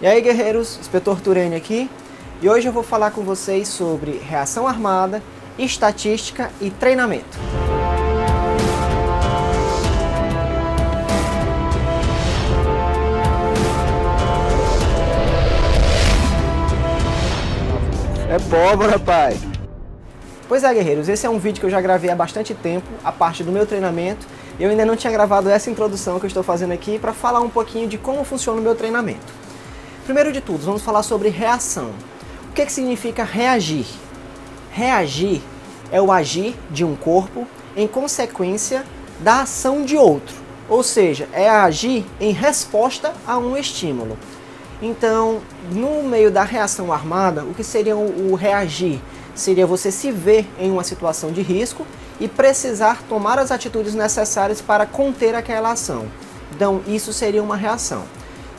E aí, guerreiros, Inspetor Turene aqui, e hoje eu vou falar com vocês sobre reação armada, estatística e treinamento. É pólvora, pai! Pois é, guerreiros, esse é um vídeo que eu já gravei há bastante tempo, a parte do meu treinamento. Eu ainda não tinha gravado essa introdução que eu estou fazendo aqui para falar um pouquinho de como funciona o meu treinamento. Primeiro de tudo, vamos falar sobre reação. O que significa reagir? Reagir é o agir de um corpo em consequência da ação de outro. Ou seja, é agir em resposta a um estímulo. Então, no meio da reação armada, o que seria o reagir? Seria você se ver em uma situação de risco e precisar tomar as atitudes necessárias para conter aquela ação. Então, isso seria uma reação.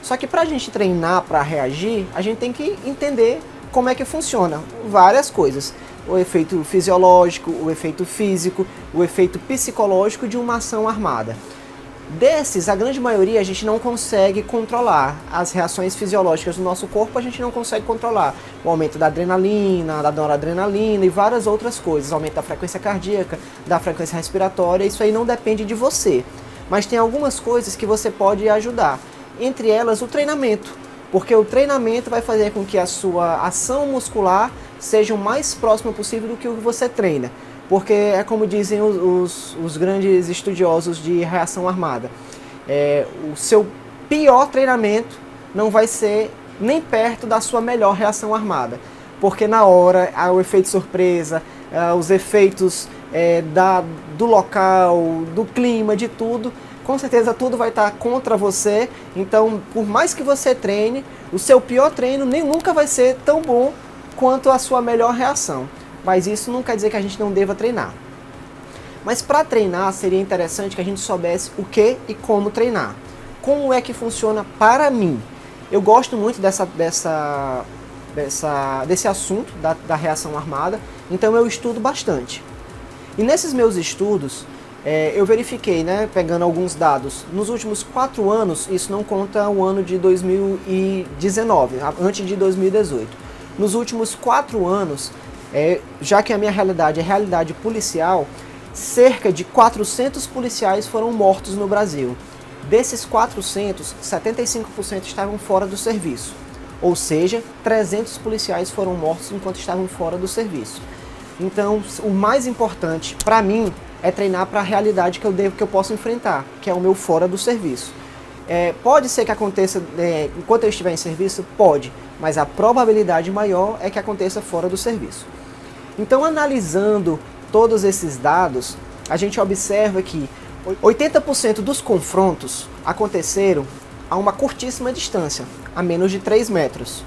Só que para a gente treinar para reagir, a gente tem que entender como é que funciona várias coisas. O efeito fisiológico, o efeito físico, o efeito psicológico de uma ação armada. Desses, a grande maioria a gente não consegue controlar. As reações fisiológicas do nosso corpo a gente não consegue controlar. O aumento da adrenalina, da noradrenalina e várias outras coisas. O aumento da frequência cardíaca, da frequência respiratória, isso aí não depende de você. Mas tem algumas coisas que você pode ajudar. Entre elas, o treinamento. Porque o treinamento vai fazer com que a sua ação muscular seja o mais próximo possível do que o que você treina. Porque é como dizem os grandes estudiosos de reação armada. O seu pior treinamento não vai ser nem perto da sua melhor reação armada. Porque na hora, o efeito surpresa, os efeitos do local, do clima, de tudo, com certeza tudo vai estar contra você. Então, por mais que você treine, o seu pior treino nunca vai ser tão bom quanto a sua melhor reação. Mas isso não quer dizer que a gente não deva treinar. Mas para treinar seria interessante que a gente soubesse o que e como treinar. Como é que funciona para mim? Eu gosto muito desse assunto da reação armada, então eu estudo bastante. E nesses meus estudos, eu verifiquei, pegando alguns dados, nos últimos 4 anos, isso não conta o ano de 2019, antes de 2018. Nos últimos 4 anos, já que a minha realidade é realidade policial, cerca de 400 policiais foram mortos no Brasil. Desses 400, 75% estavam fora do serviço. Ou seja, 300 policiais foram mortos enquanto estavam fora do serviço. Então, o mais importante para mim é treinar para a realidade que eu posso enfrentar, que é o meu fora do serviço. Pode ser que aconteça enquanto eu estiver em serviço? Pode, mas a probabilidade maior é que aconteça fora do serviço. Então, analisando todos esses dados, a gente observa que 80% dos confrontos aconteceram a uma curtíssima distância, a menos de 3 metros.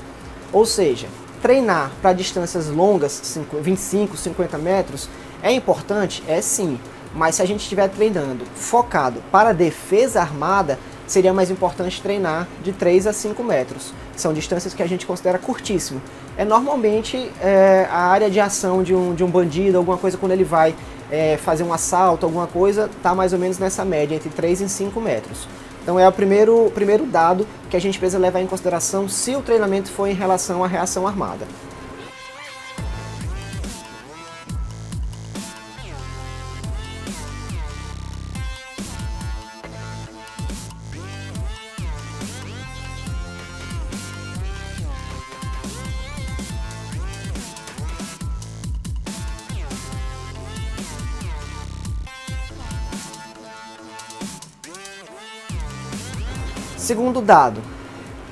Ou seja, treinar para distâncias longas, 25, 50 metros, é importante? É sim, mas se a gente estiver treinando focado para defesa armada, seria mais importante treinar de 3 a 5 metros. São distâncias que a gente considera curtíssimo. Normalmente a área de ação de um bandido, alguma coisa, quando ele vai fazer um assalto, alguma coisa, está mais ou menos nessa média, entre 3 e 5 metros. Então é o primeiro dado que a gente precisa levar em consideração se o treinamento for em relação à reação armada. Segundo dado,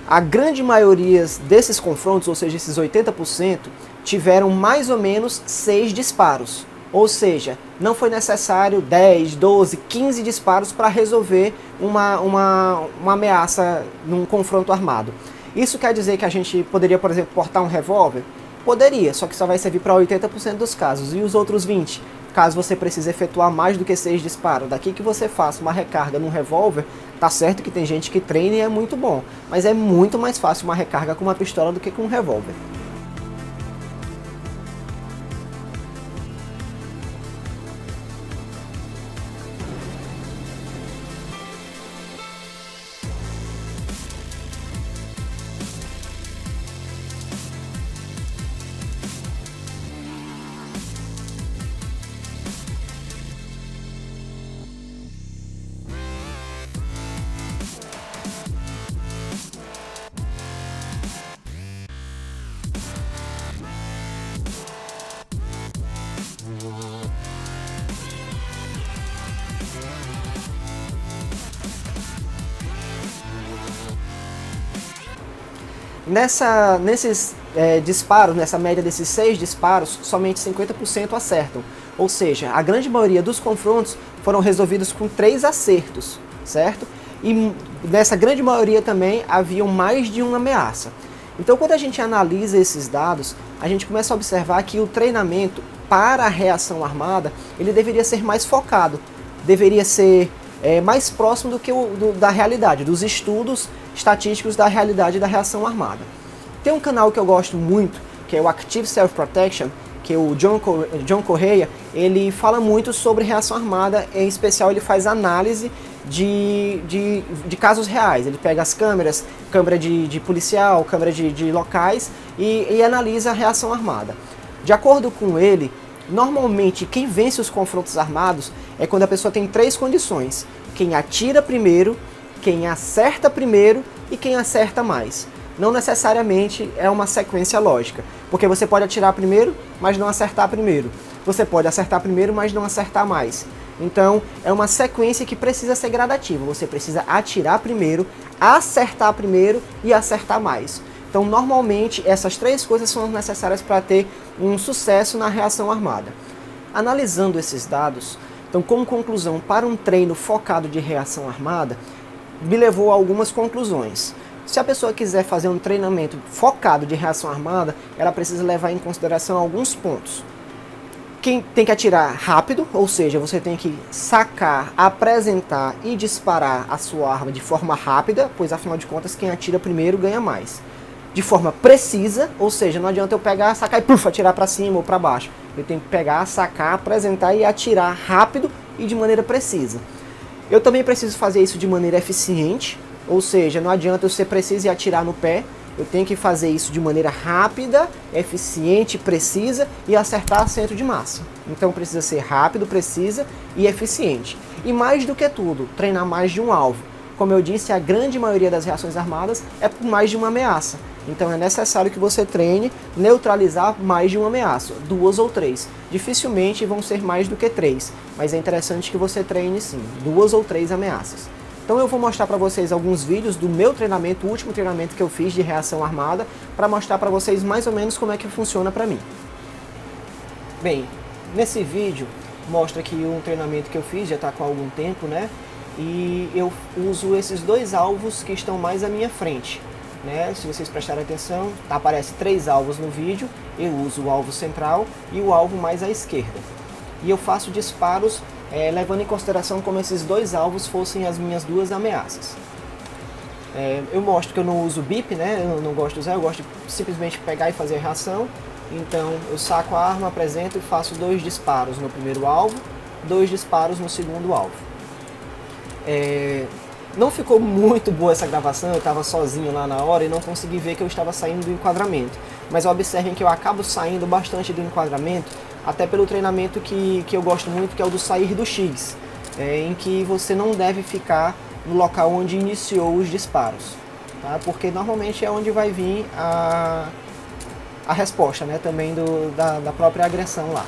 a grande maioria desses confrontos, ou seja, esses 80%, tiveram mais ou menos 6 disparos. Ou seja, não foi necessário 10, 12, 15 disparos para resolver uma ameaça num confronto armado. Isso quer dizer que a gente poderia, por exemplo, portar um revólver? Poderia, só que só vai servir para 80% dos casos. E os outros 20%? Caso você precise efetuar mais do que 6 disparos, daqui que você faça uma recarga num revólver, tá certo que tem gente que treina e é muito bom, mas é muito mais fácil uma recarga com uma pistola do que com um revólver. Nesses disparos, nessa média desses 6 disparos, somente 50% acertam. Ou seja, a grande maioria dos confrontos foram resolvidos com 3 acertos, certo? E nessa grande maioria também haviam mais de uma ameaça. Então, quando a gente analisa esses dados, a gente começa a observar que o treinamento para a reação armada, ele deveria ser mais focado, deveria ser mais próximo do que da realidade, dos estudos estatísticos da realidade da reação armada. Tem um canal que eu gosto muito, que é o Active Self Protection, que é o John Correia, ele fala muito sobre reação armada, em especial ele faz análise de casos reais. Ele pega as câmeras, câmera de policial, câmera de locais e analisa a reação armada. De acordo com ele, normalmente quem vence os confrontos armados é quando a pessoa tem 3 condições: quem atira primeiro, quem acerta primeiro e quem acerta mais. Não necessariamente é uma sequência lógica, porque você pode atirar primeiro, mas não acertar primeiro. Você pode acertar primeiro, mas não acertar mais. Então, é uma sequência que precisa ser gradativa. Você precisa atirar primeiro, acertar primeiro e acertar mais. Então, normalmente, essas 3 coisas são necessárias para ter um sucesso na reação armada. Analisando esses dados, então, como conclusão para um treino focado de reação armada, me levou a algumas conclusões. Se a pessoa quiser fazer um treinamento focado de reação armada, ela precisa levar em consideração alguns pontos. Quem tem que atirar rápido, ou seja, você tem que sacar, apresentar e disparar a sua arma de forma rápida, pois afinal de contas quem atira primeiro ganha mais. De forma precisa, ou seja, não adianta eu pegar, sacar e puf, atirar para cima ou para baixo. Eu tenho que pegar, sacar, apresentar e atirar rápido e de maneira precisa. Eu também preciso fazer isso de maneira eficiente, ou seja, não adianta eu ser preciso e atirar no pé. Eu tenho que fazer isso de maneira rápida, eficiente, precisa e acertar centro de massa. Então precisa ser rápido, precisa e eficiente. E mais do que tudo, treinar mais de um alvo. Como eu disse, a grande maioria das reações armadas é por mais de uma ameaça. Então é necessário que você treine neutralizar mais de uma ameaça, 2 ou 3. Dificilmente vão ser mais do que 3, mas é interessante que você treine sim, 2 ou 3 ameaças. Então eu vou mostrar para vocês alguns vídeos do meu treinamento, o último treinamento que eu fiz de reação armada, para mostrar para vocês mais ou menos como é que funciona para mim. Bem, nesse vídeo mostra que um treinamento que eu fiz já está com algum tempo, né? E eu uso esses 2 alvos que estão mais à minha frente, né? Se vocês prestarem atenção, aparece 3 alvos no vídeo, eu uso o alvo central e o alvo mais à esquerda. E eu faço disparos levando em consideração como esses 2 alvos fossem as minhas 2 ameaças. Eu mostro que eu não uso bip, né? Eu não gosto de usar, eu gosto de simplesmente pegar e fazer a reação. Então eu saco a arma, apresento e faço 2 disparos no primeiro alvo, 2 disparos no segundo alvo. Não ficou muito boa essa gravação, eu estava sozinho lá na hora e não consegui ver que eu estava saindo do enquadramento. Mas observem que eu acabo saindo bastante do enquadramento, até pelo treinamento que eu gosto muito, que é o do sair do X, em que você não deve ficar no local onde iniciou os disparos, tá? Porque normalmente é onde vai vir a resposta, né? Também da própria agressão lá.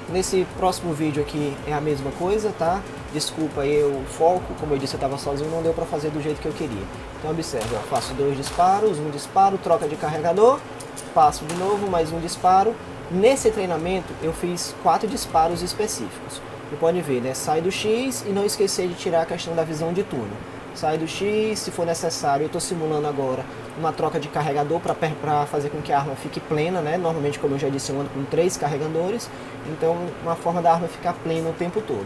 Nesse próximo vídeo aqui é a mesma coisa, tá? Desculpa aí o foco, como eu disse eu estava sozinho, não deu para fazer do jeito que eu queria. Então observe, eu faço 2 disparos, um disparo, troca de carregador, passo de novo, mais um disparo. Nesse treinamento eu fiz 4 disparos específicos. Você pode ver, né? Sai do X e não esquecer de tirar a questão da visão de túnel. Sai do X, se for necessário, eu estou simulando agora uma troca de carregador para fazer com que a arma fique plena, né? Normalmente, como eu já disse, eu ando com 3 carregadores, então uma forma da arma ficar plena o tempo todo.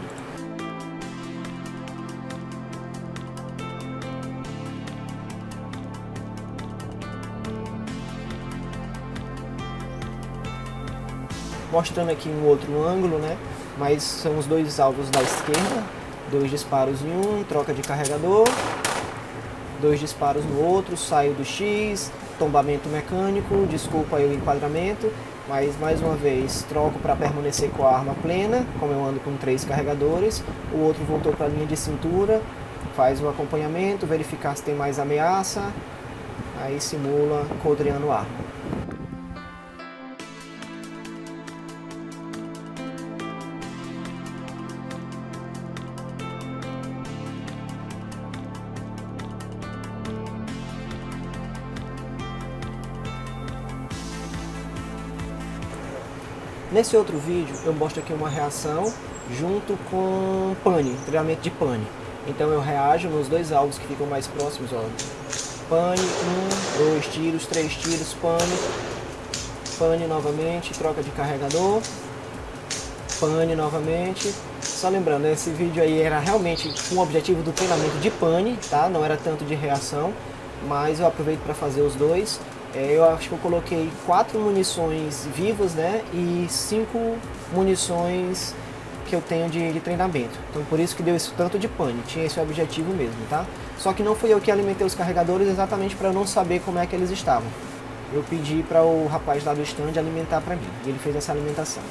Mostrando aqui um outro ângulo, né? Mas são os 2 alvos da esquerda, 2 disparos em um, troca de carregador, 2 disparos no outro, saio do X, tombamento mecânico, desculpa aí o enquadramento, mas mais uma vez troco para permanecer com a arma plena, como eu ando com 3 carregadores, o outro voltou para a linha de cintura, faz o acompanhamento, verificar se tem mais ameaça, aí simula coldreando a arma. Nesse outro vídeo eu mostro aqui uma reação junto com pane, treinamento de pane. Então eu reajo nos dois alvos que ficam mais próximos, ó. Pane, 1, 2 tiros, 3 tiros, pane. Pane novamente, troca de carregador. Pane novamente. Só lembrando, esse vídeo aí era realmente com o objetivo do treinamento de pane, tá? Não era tanto de reação, mas eu aproveito para fazer os dois. Eu acho que eu coloquei 4 munições vivas, né? E 5 munições que eu tenho de treinamento. Então por isso que deu esse tanto de pane, tinha esse objetivo mesmo, tá? Só que não fui eu que alimentei os carregadores exatamente para eu não saber como é que eles estavam. Eu pedi para o rapaz lá do stand alimentar para mim, e ele fez essa alimentação.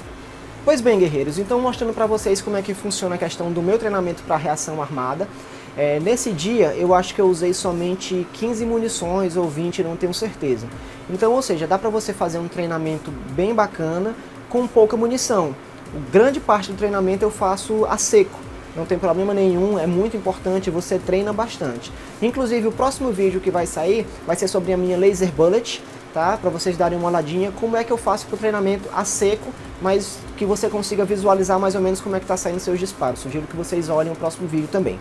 Pois bem, guerreiros, então mostrando para vocês como é que funciona a questão do meu treinamento para reação armada. Nesse dia eu acho que eu usei somente 15 munições ou 20, não tenho certeza. Então, ou seja, dá para você fazer um treinamento bem bacana com pouca munição. Grande parte do treinamento eu faço a seco, não tem problema nenhum, é muito importante, você treina bastante. Inclusive o próximo vídeo que vai sair vai ser sobre a minha laser bullet, tá? Para vocês darem uma olhadinha como é que eu faço para o treinamento a seco, mas que você consiga visualizar mais ou menos como é que está saindo seus disparos. Sugiro que vocês olhem o próximo vídeo também.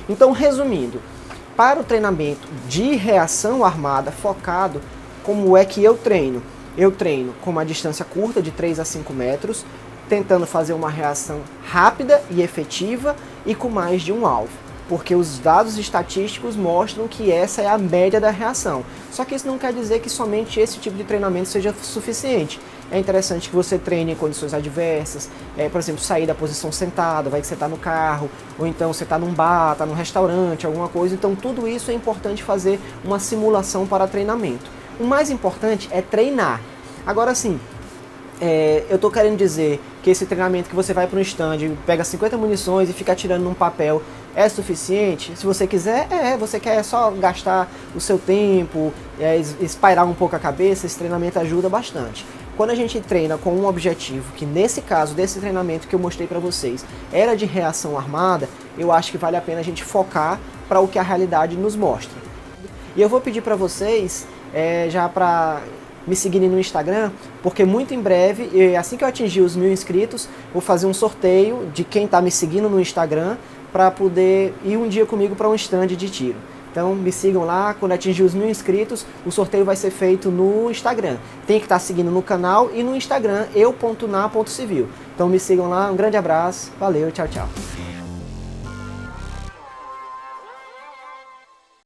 Então, resumindo, para o treinamento de reação armada focado, como é que eu treino? Eu treino com uma distância curta de 3 a 5 metros, tentando fazer uma reação rápida e efetiva e com mais de um alvo. Porque os dados estatísticos mostram que essa é a média da reação. Só que isso não quer dizer que somente esse tipo de treinamento seja suficiente. É interessante que você treine em condições adversas, por exemplo, sair da posição sentada, vai que você está no carro, ou então você está num bar, está num restaurante, alguma coisa. Então tudo isso é importante fazer uma simulação para treinamento. O mais importante é treinar. Agora sim, eu estou querendo dizer que esse treinamento que você vai para um stand, pega 50 munições e fica atirando num papel, é suficiente? Se você quiser, você quer só gastar o seu tempo, espairar um pouco a cabeça, esse treinamento ajuda bastante. Quando a gente treina com um objetivo, que nesse caso desse treinamento que eu mostrei para vocês, era de reação armada, eu acho que vale a pena a gente focar para o que a realidade nos mostra. E eu vou pedir para vocês, já para me seguirem no Instagram, porque muito em breve, assim que eu atingir os 1000 inscritos, vou fazer um sorteio de quem está me seguindo no Instagram para poder ir um dia comigo para um stand de tiro. Então me sigam lá, quando atingir os 1000 inscritos, o sorteio vai ser feito no Instagram. Tem que estar seguindo no canal e no Instagram, eu.na.civil. Então me sigam lá, um grande abraço, valeu, tchau, tchau.